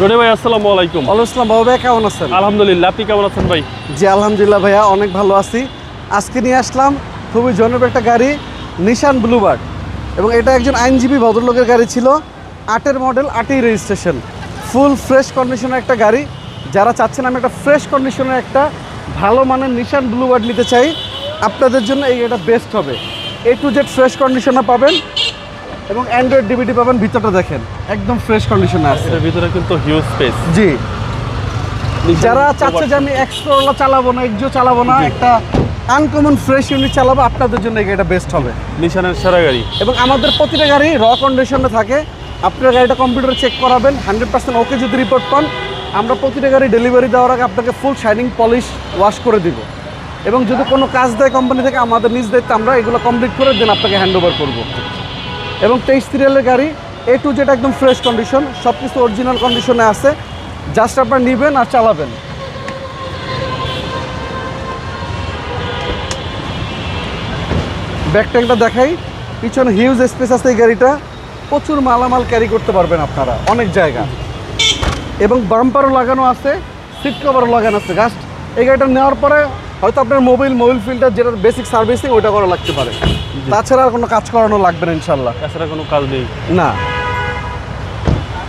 রনি ভাই আসসালামু আলাইকুম। ওয়ালাইকুম আসসালাম। বাবু ভাই কেমন আছেন? আলহামদুলিল্লাহ, আপনি কেমন আছেন ভাই? জি আলহামদুলিল্লাহ ভাইয়া, অনেক ভালো আছি। আজকে নিয়ে আসলাম খুবই জনপ্রিয় একটা গাড়ি, নিশান ব্লুবার্ড। এবং এটা একজন আইনজীবী ভদ্রলোকের গাড়ি ছিল, 8-এর মডেল, 8-ই রেজিস্ট্রেশন, ফুল ফ্রেশ কন্ডিশনের একটা গাড়ি। যারা চাচ্ছেন আমি একটা ফ্রেশ কন্ডিশনের একটা ভালো মানের নিশান ব্লুবার্ড নিতে চাই, আপনাদের জন্য এই এটা বেস্ট হবে। A to Z ফ্রেশ কন্ডিশনে পাবেন এবং অ্যান্ড্রয়েড ডিভিডি পাবেন। ভিতরটা দেখেন একদম ফ্রেশ কন্ডিশনে আছে। এর ভিতরে কিন্তু হিউজ স্পেস। জি, যারা চাচ্ছে যে আমি এক্সপ্লোরার চালাবো না, এক্সো চালাবো না, একটা আনকমন ফ্রেশ ইউনিট চালাবো, আপনাদের জন্য এটা বেস্ট হবে। নিশানের সেরা গাড়ি। এবং আমাদের প্রতিটা গাড়ি র কন্ডিশনে থাকে। আপনার গাড়িটা কম্পিউটারে চেক করাবেন, 100% ওকে যদি রিপোর্ট পান, আমরা প্রতিটা গাড়ি ডেলিভারি দেওয়ার আগে আপনাকে ফুল শাইনিং পলিশ ওয়াশ করে দিব। এবং যদি কোনো কাজ দেয় কোম্পানি থেকে, আমাদের নিজ দায়িত্বে আমরা এগুলো কমপ্লিট করে দেন আপনাকে হ্যান্ড ওভার করবো। এবং 23 সিরিয়ালের গাড়ি, A to Z একদম ফ্রেশ কন্ডিশন, সব কিছু অরিজিনাল কন্ডিশনে আছে। জাস্ট আপনার নেবেন আর চালাবেন। ব্যাক ট্যাঙ্কটা দেখাই, পিছনে হিউজ স্পেস আছে। এই গাড়িটা প্রচুর মালামাল ক্যারি করতে পারবেন আপনারা, অনেক জায়গা। এবং বাম্পারও লাগানো আছে, সিট কভারও লাগানো আছে। জাস্ট এই গাড়িটা নেওয়ার পরে হয়তো আপনার মোবিল ফিল্টার, যেটা বেসিক সার্ভিসিং, ওইটা করা লাগতে পারে। তাছাড়া আর কোনো কাজ করানো লাগবে না ইনশাল্লাহ। তাছাড়া কোনো কাজ নেই না।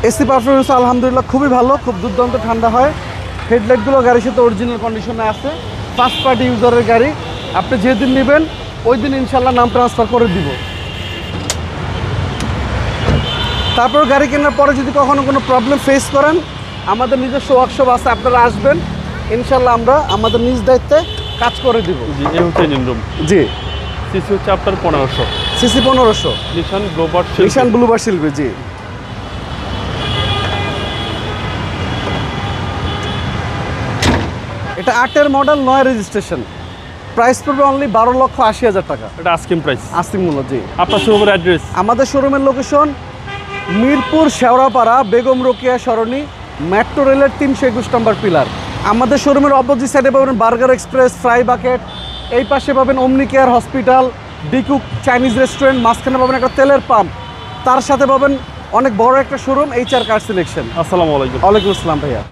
এসি পারফরমেন্স আলহামদুলিল্লাহ খুবই ভালো, খুব দুর্দান্ত ঠান্ডা হয়। হেডলাইটগুলো গাড়ির সাথে অরিজিনাল কন্ডিশনে আছে। ফার্স্ট পার্টি ইউজারের গাড়ি, আপনি যেদিন নেবেন ওই দিন ইনশাল্লাহ নাম ট্রান্সফার করে দিব। তারপর গাড়ি কেনার পরে যদি কখনো কোনো প্রবলেম ফেস করেন, আমাদের নিজস্ব ওয়ার্কশপ আছে, আপনারা আসবেন, ইনশাল্লাহ আমরা আমাদের নিজ দায়িত্বে কাজ করে দিব। জি, এই হচ্ছে ইঞ্জিন রুম। জি, সিসি হচ্ছে আপনার 1500, সিসি 1500, নিশান ব্লুবার্ড। নিশান ব্লুবার্ড শিল্পী। জি, এটা 8-এর মডেল, 9 রেজিস্ট্রেশন। প্রাইস পড়বে অনলি 12,80,000 টাকা। এটা আস্কিং প্রাইস। আস্তিক মূল্য। জি, আপনার শোরুমের অ্যাড্রেস? আমাদের শোরুমের লোকেশন মিরপুর শেওড়াপাড়া, বেগম রোকেয়া সরণি, মেট্রো রেলের 321 নম্বর পিলার। আমাদের শোরুমের অপোজিট সাইডে পাবেন বার্গার এক্সপ্রেস, ফ্রাই বাকেট, এই পাশে পাবেন অমনি কেয়ার হসপিটাল, ডিকুক চাইনিজ রেস্টুরেন্ট, মাঝখানে পাবেন একটা তেলের পাম্প, তার সাথে পাবেন অনেক বড় একটা শোরুম, HR কার সিলেকশন। আসসালামু আলাইকুম। ওয়ালাইকুম আসসালাম ভাইয়া।